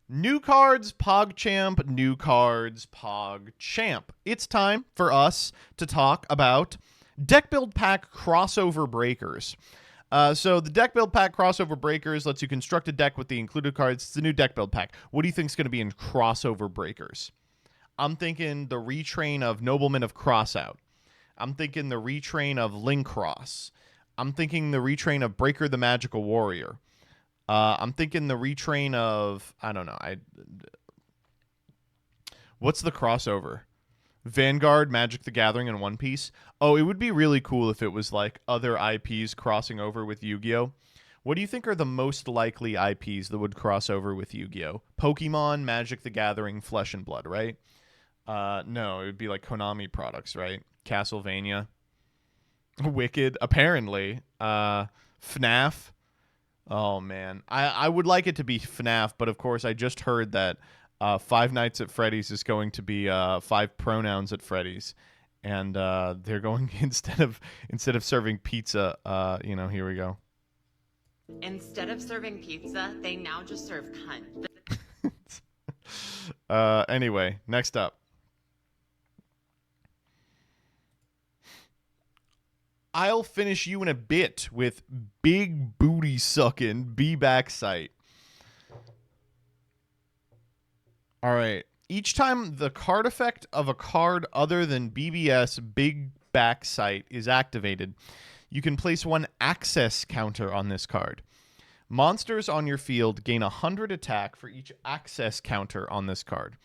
New cards, PogChamp, new cards, PogChamp. It's time for us to talk about deck build pack crossover breakers. So the deck build pack crossover breakers lets you construct a deck with the included cards. It's the new deck build pack. What do you think is going to be in crossover breakers? I'm thinking the retrain of Nobleman of Crossout. I'm thinking the retrain of Linkcross. I'm thinking the retrain of Breaker the Magical Warrior. I'm thinking the retrain of, I don't know. What's the crossover? Vanguard, Magic the Gathering, and One Piece. Oh, it would be really cool if it was like other IPs crossing over with Yu-Gi-Oh. What do you think are the most likely IPs that would cross over with Yu-Gi-Oh? Pokemon, Magic the Gathering, Flesh and Blood, right? No, it would be like Konami products, right? Castlevania, Wicked, apparently. FNAF. Oh man, I would like it to be FNAF, but of course I just heard that Five Nights at Freddy's is going to be five pronouns at Freddy's, and they're going instead of serving pizza. Here we go. Instead of serving pizza, they now just serve cunt. Anyway, next up. I'll finish you in a bit with big booty sucking be back sight. All right. Each time the card effect of a card other than BBS big back sight is activated, you can place one access counter on this card. Monsters on your field gain 100 attack for each access counter on this card.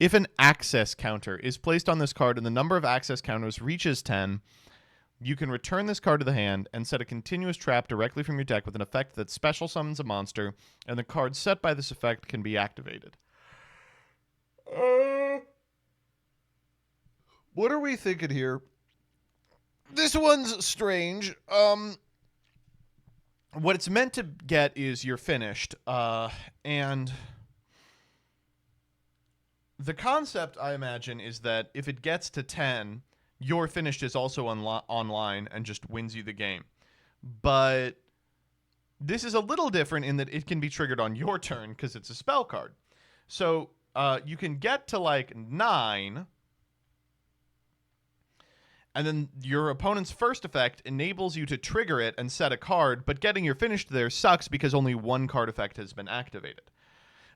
If an access counter is placed on this card and the number of access counters reaches 10, you can return this card to the hand and set a continuous trap directly from your deck with an effect that special summons a monster, and the card set by this effect can be activated. What are we thinking here? This one's strange. What it's meant to get is you're finished, and the concept, I imagine, is that if it gets to 10, You're Finished is also online and just wins you the game. But this is a little different in that it can be triggered on your turn because it's a spell card. So you can get to like 9, and then your opponent's first effect enables you to trigger it and set a card, but getting You're Finished there sucks because only one card effect has been activated.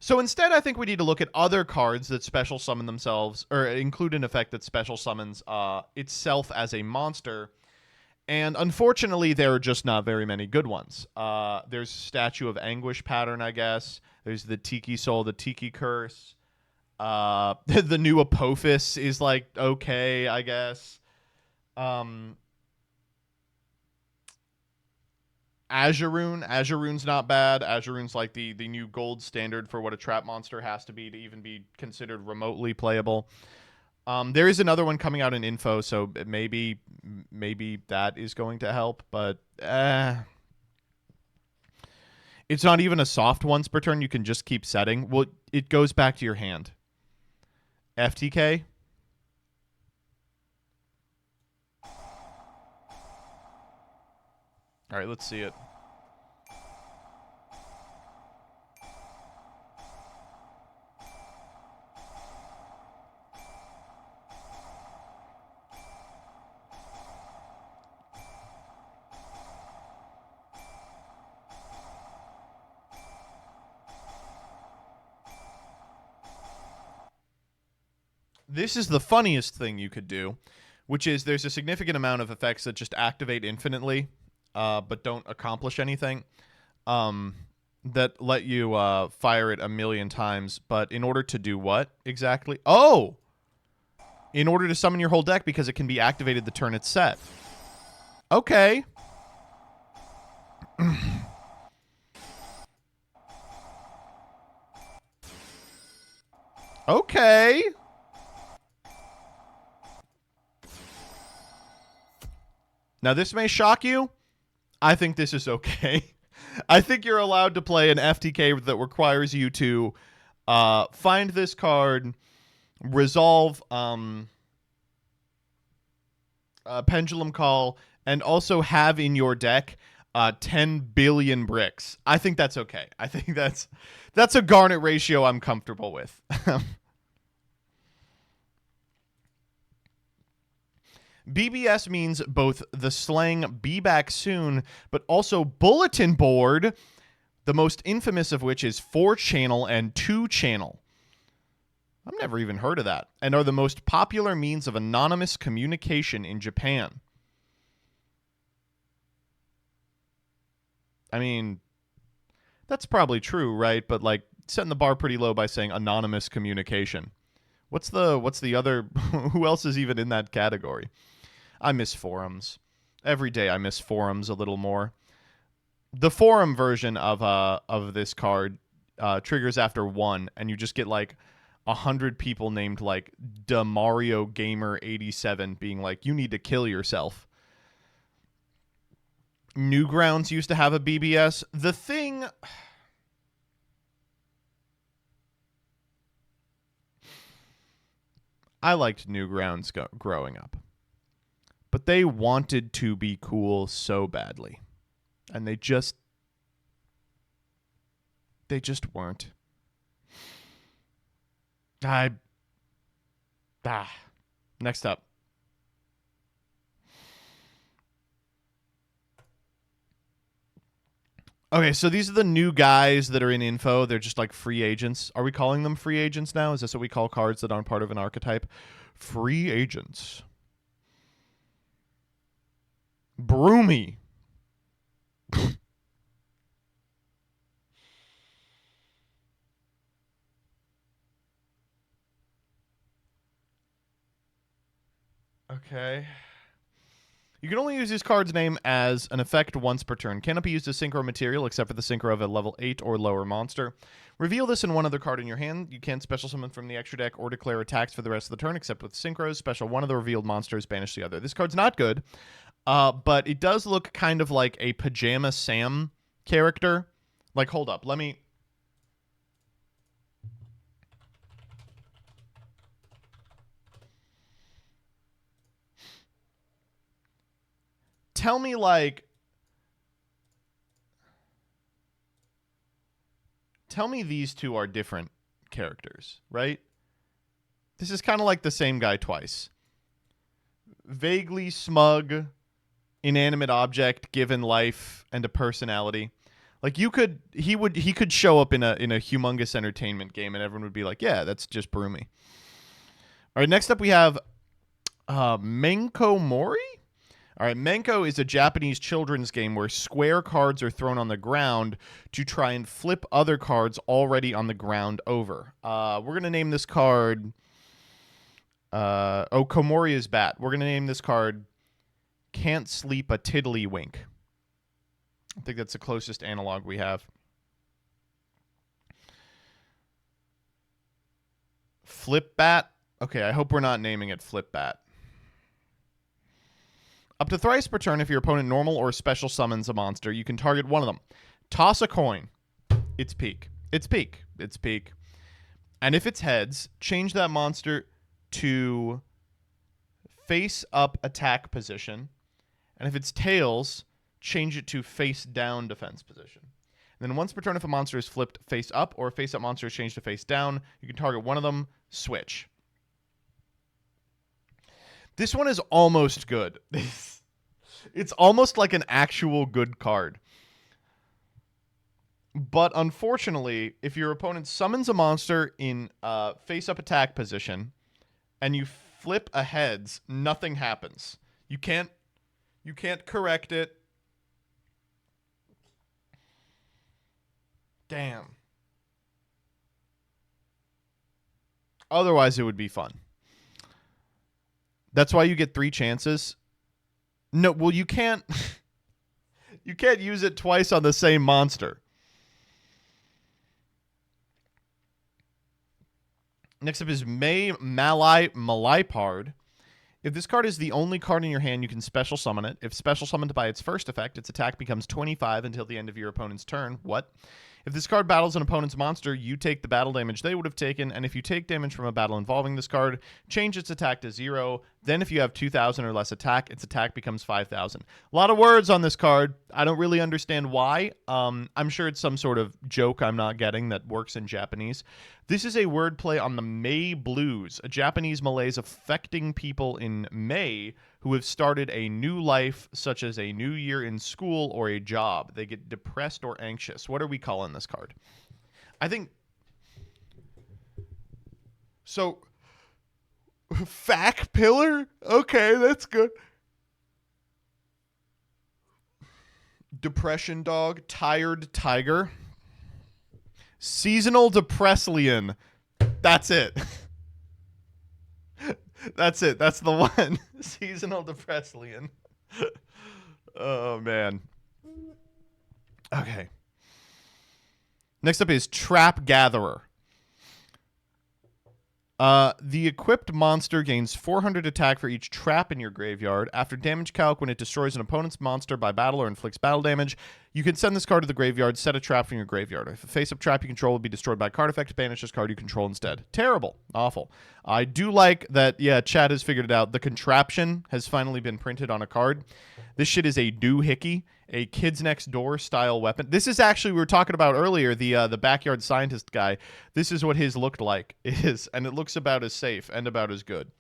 So instead, I think we need to look at other cards that special summon themselves, or include an effect that special summons itself as a monster. And unfortunately, there are just not very many good ones. There's Statue of Anguish pattern, I guess. There's the Tiki Soul, the Tiki Curse. The new Apophis is like okay, I guess. Azurune's not bad. Azurune's like the new gold standard for what a trap monster has to even be considered remotely playable. There is another one coming out in info, so maybe that is going to help, but it's not even a soft once per turn. You can just keep setting. Well, it goes back to your hand. FTK. All right, let's see it. This is the funniest thing you could do, which is there's a significant amount of effects that just activate infinitely, but don't accomplish anything, that let you fire it a million times. But in order to do what exactly? Oh! In order to summon your whole deck because it can be activated the turn it's set. Okay. Okay. Now, this may shock you. I think this is okay. I think you're allowed to play an FTK that requires you to find this card, resolve Pendulum Call, and also have in your deck 10 billion bricks. I think that's okay. I think that's a Garnet ratio I'm comfortable with. BBS means both the slang "be back soon," but also bulletin board, the most infamous of which is 4-channel and 2-channel. I've never even heard of that, and are the most popular means of anonymous communication in Japan. I mean, that's probably true, right? But like setting the bar pretty low by saying anonymous communication. What's the other who else is even in that category? I miss forums. Every day I miss forums a little more. The forum version of this card triggers after 1, and you just get like 100 people named like Mario Gamer 87 being like, you need to kill yourself. Newgrounds used to have a BBS. The thing, I liked Newgrounds growing up, but they wanted to be cool so badly, and they just weren't. Next up. Okay, so these are the new guys that are in info. They're just like free agents. Are we calling them free agents now? Is this what we call cards that aren't part of an archetype? Free agents. Broomy. Okay. You can only use this card's name as an effect once per turn. Cannot be used as synchro material except for the synchro of a level 8 or lower monster. Reveal this in one other card in your hand. You can't special summon from the extra deck or declare attacks for the rest of the turn except with synchros. Special one of the revealed monsters, banish the other. This card's not good, but it does look kind of like a Pajama Sam character. Like, hold up. Let me... Tell me, like... Tell me these two are different characters, right? This is kind of like the same guy twice. Vaguely smug, inanimate object given life and a personality. Like he could show up in a humongous entertainment game and everyone would be like, yeah, that's just Broomy. All right, next up we have Menko Mori. All right, Menko is a Japanese children's game where square cards are thrown on the ground to try and flip other cards already on the ground over. We're going to name this card... Komoria's Bat. We're going to name this card Can't Sleep a Tiddlywink. I think that's the closest analog we have. Flip Bat. Okay, I hope we're not naming it Flip Bat. Up to thrice per turn, if your opponent normal or special summons a monster, you can target one of them. Toss a coin. It's peak. It's peak. It's peak. And if it's heads, change that monster to face up attack position. And if it's tails, change it to face down defense position. And then once per turn, if a monster is flipped face up or a face up monster is changed to face down, you can target one of them, switch. This one is almost good. It's almost like an actual good card. But unfortunately, if your opponent summons a monster in face-up attack position and you flip a heads, nothing happens. You can't correct it. Damn. Otherwise, it would be fun. That's why you get 3 chances. No, well, you can't... you can't use it twice on the same monster. Next up is Malipard. If this card is the only card in your hand, you can special summon it. If special summoned by its first effect, its attack becomes 25 until the end of your opponent's turn. What? If this card battles an opponent's monster, you take the battle damage they would have taken, and if you take damage from a battle involving this card, change its attack to 0. Then if you have 2,000 or less attack, its attack becomes 5,000. A lot of words on this card. I don't really understand why. I'm sure it's some sort of joke I'm not getting that works in Japanese. This is a wordplay on the May blues, a Japanese malaise affecting people in May who have started a new life, such as a new year in school or a job. They get depressed or anxious. What are we calling this card? I think... So... Fac Pillar? Okay, that's good. Depression Dog. Tired Tiger. Seasonal Depresslian. That's it. That's it. That's the one. Seasonal Depresslian. Oh, man. Okay. Next up is Trap Gatherer. The equipped monster gains 400 attack for each trap in your graveyard. After damage calc, when it destroys an opponent's monster by battle or inflicts battle damage, you can send this card to the graveyard, set a trap from your graveyard. If a face-up trap you control will be destroyed by a card effect, banish this card you control instead. Terrible. Awful. I do like that, yeah, Chad has figured it out. The contraption has finally been printed on a card. This shit is a doohickey, a Kids Next Door style weapon. This is actually, we were talking about earlier, the backyard scientist guy. This is what his looked like. It is, and it looks about as safe and about as good.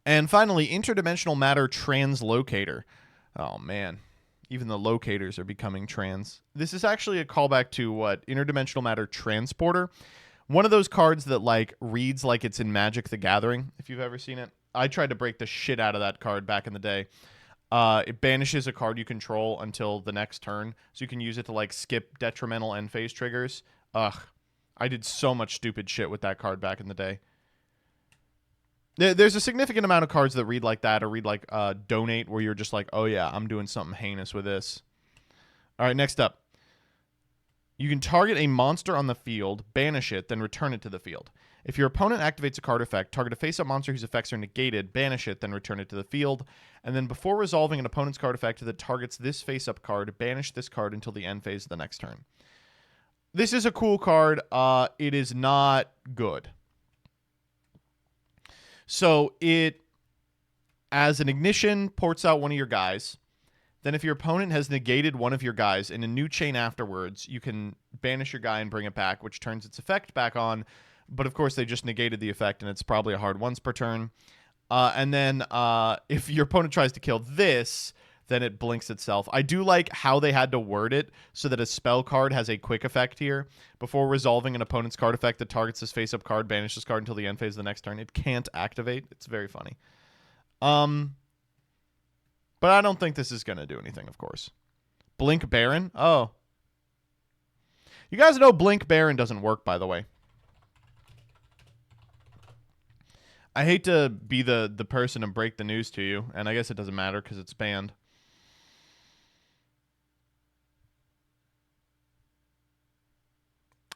And finally, Interdimensional Matter Translocator. Oh, man. Even the locators are becoming trans. This is actually a callback to what? Interdimensional Matter Transporter. One of those cards that, like, reads like it's in Magic the Gathering, if you've ever seen it. I tried to break the shit out of that card back in the day. It banishes a card you control until the next turn, so you can use it to, like, skip detrimental end phase triggers. Ugh. I did so much stupid shit with that card back in the day. There's a significant amount of cards that read like that, or read like Donate, where you're just like, oh yeah, I'm doing something heinous with this. All right, next up. You can target a monster on the field, banish it, then return it to the field. If your opponent activates a card effect, target a face-up monster whose effects are negated, banish it, then return it to the field. And then before resolving an opponent's card effect that targets this face-up card, banish this card until the end phase of the next turn. This is a cool card. It is not good. So it, as an ignition, ports out one of your guys. Then if your opponent has negated one of your guys in a new chain afterwards, you can banish your guy and bring it back, which turns its effect back on. But of course, they just negated the effect, and it's probably a hard once per turn. And then if your opponent tries to kill this, then it blinks itself. I do like how they had to word it so that a spell card has a quick effect here. Before resolving an opponent's card effect that targets this face-up card, banish this card until the end phase of the next turn. It can't activate. It's very funny. But I don't think this is going to do anything, of course. Blink Baron? Oh. You guys know Blink Baron doesn't work, by the way. I hate to be the person and break the news to you, and I guess it doesn't matter because it's banned.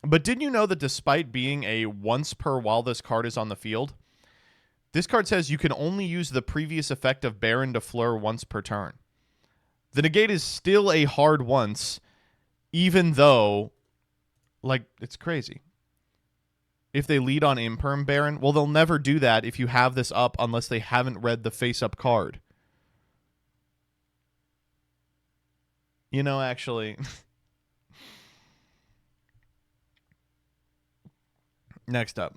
But didn't you know that despite being a once per while this card is on the field, this card says you can only use the previous effect of Baron to Fleur once per turn. The negate is still a hard once, even though, like, it's crazy. If they lead on Imperm Baron, well, they'll never do that if you have this up unless they haven't read the face-up card. You know, actually... Next up.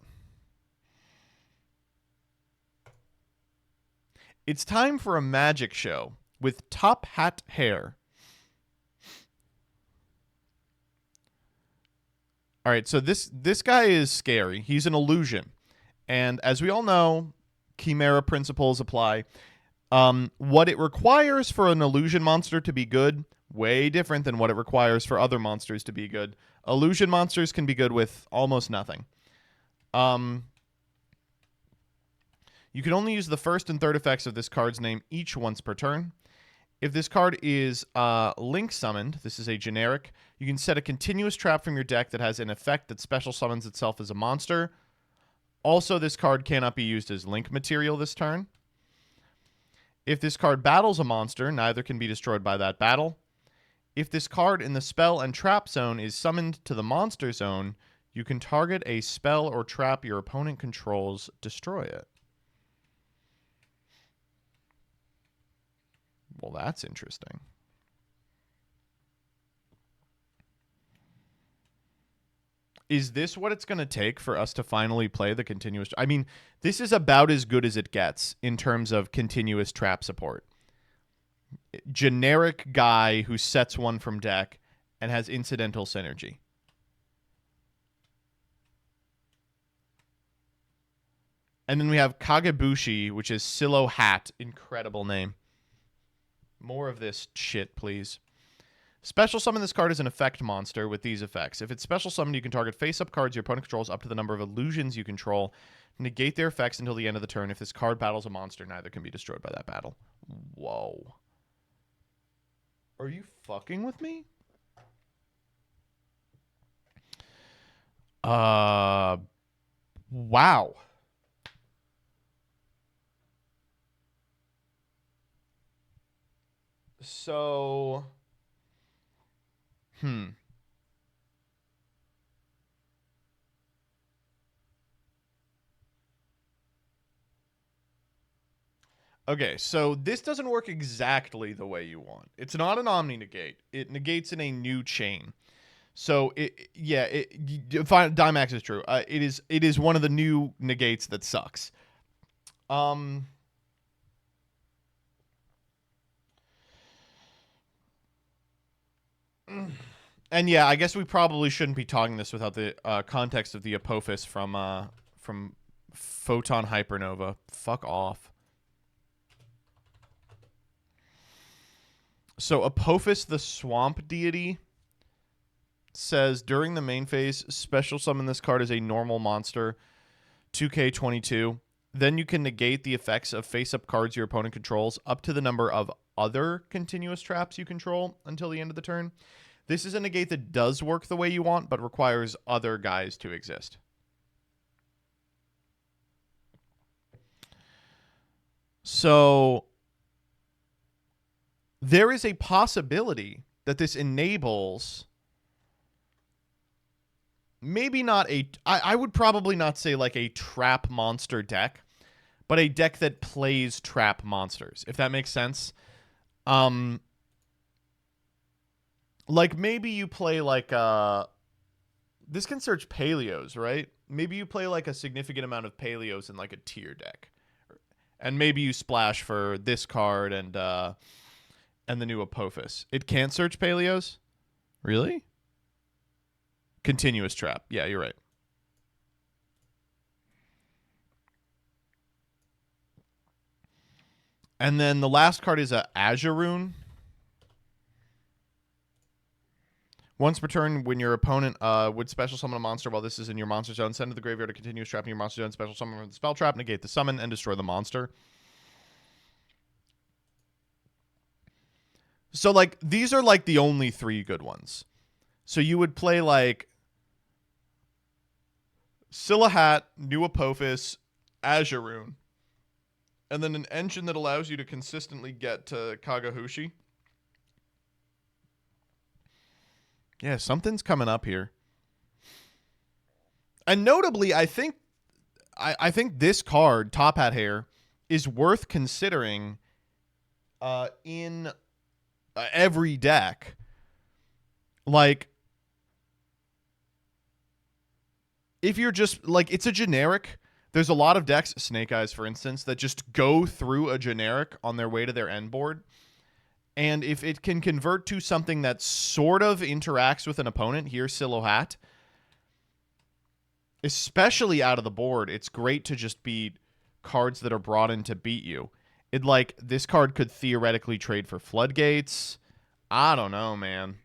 It's time for a magic show with Top Hat Hair. All right, so this guy is scary. He's an illusion. And as we all know, Chimera principles apply. What it requires for an illusion monster to be good, way different than what it requires for other monsters to be good. Illusion monsters can be good with almost nothing. You can only use the first and third effects of this card's name each once per turn. If this card is link summoned, this is a generic, you can set a continuous trap from your deck that has an effect that special summons itself as a monster. Also, this card cannot be used as link material this turn. If this card battles a monster, neither can be destroyed by that battle. If this card in the spell and trap zone is summoned to the monster zone, you can target a spell or trap your opponent controls, destroy it. Well, that's interesting. Is this what it's going to take for us to finally play the continuous? I mean, this is about as good as it gets in terms of continuous trap support. Generic guy who sets one from deck and has incidental synergy. And then we have Kagebushi, which is Silo Hat. Incredible name. More of this shit, please. Special summon this card as an effect monster with these effects. If it's special summoned, you can target face-up cards your opponent controls up to the number of illusions you control. Negate their effects until the end of the turn. If this card battles a monster, neither can be destroyed by that battle. Whoa. Are you fucking with me? Wow. So, Okay, so this doesn't work exactly the way you want. It's not an Omni negate. It negates in a new chain. So Dimax is true. It is one of the new negates that sucks. And yeah, I guess we probably shouldn't be talking this without the context of the Apophis from Photon Hypernova. Fuck off. So Apophis, the swamp deity, says during the main phase, special summon this card as a normal monster, 2K22. Then you can negate the effects of face-up cards your opponent controls up to the number of other continuous traps you control until the end of the turn. This is a negate that does work the way you want, but requires other guys to exist. So there is a possibility that this enables maybe not a... I would probably not say like a trap monster deck, but a deck that plays trap monsters, if that makes sense. Like maybe you play like this can search paleos, right? Maybe you play like a significant amount of paleos in like a tier deck. And maybe you splash for this card and the new Apophis. It can't search paleos? Really? Continuous trap. Yeah, you're right. And then the last card is a Azurune. Once per turn, when your opponent would special summon a monster while this is in your monster zone, send to the graveyard a continuous trap in your monster zone, special summon from the spell trap, negate the summon, and destroy the monster. So, like, these are, like, the only three good ones. So you would play, like, Silahat, New Apophis, Azurune, and then an engine that allows you to consistently get to Kagahushi. Yeah, something's coming up here. And notably, I think this card, Top Hat Hair, is worth considering in every deck. Like, if you're just, like, it's a generic. There's a lot of decks, Snake Eyes, for instance, that just go through a generic on their way to their end board. And if it can convert to something that sort of interacts with an opponent, here's Silohat, especially out of the board, it's great to just beat cards that are brought in to beat you. It, like, this card could theoretically trade for Floodgates. I don't know, man.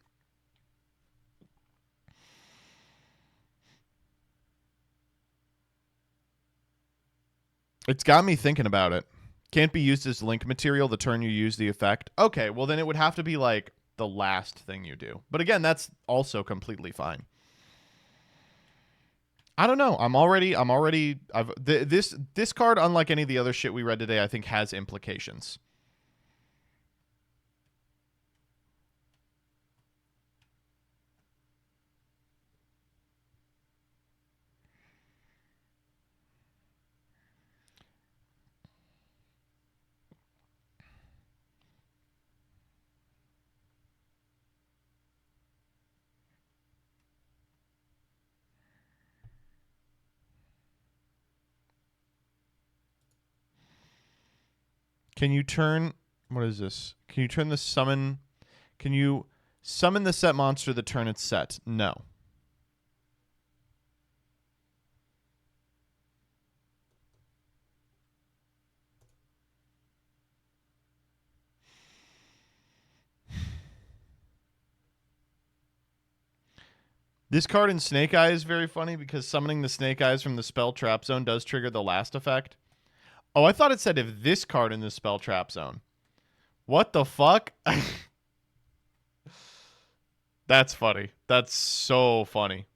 It's got me thinking about it. Can't be used as link material the turn you use the effect. Okay, well then it would have to be like the last thing you do. But again, that's also completely fine. I don't know. This card, unlike any of the other shit we read today, I think has implications. Can you turn... What is this? Can you turn the summon... Can you summon the set monster the turn it's set? No. This card in Snake Eye is very funny because summoning the Snake Eyes from the spell trap zone does trigger the last effect. Oh, I thought it said if this card in the spell trap zone. What the fuck? That's funny. That's so funny.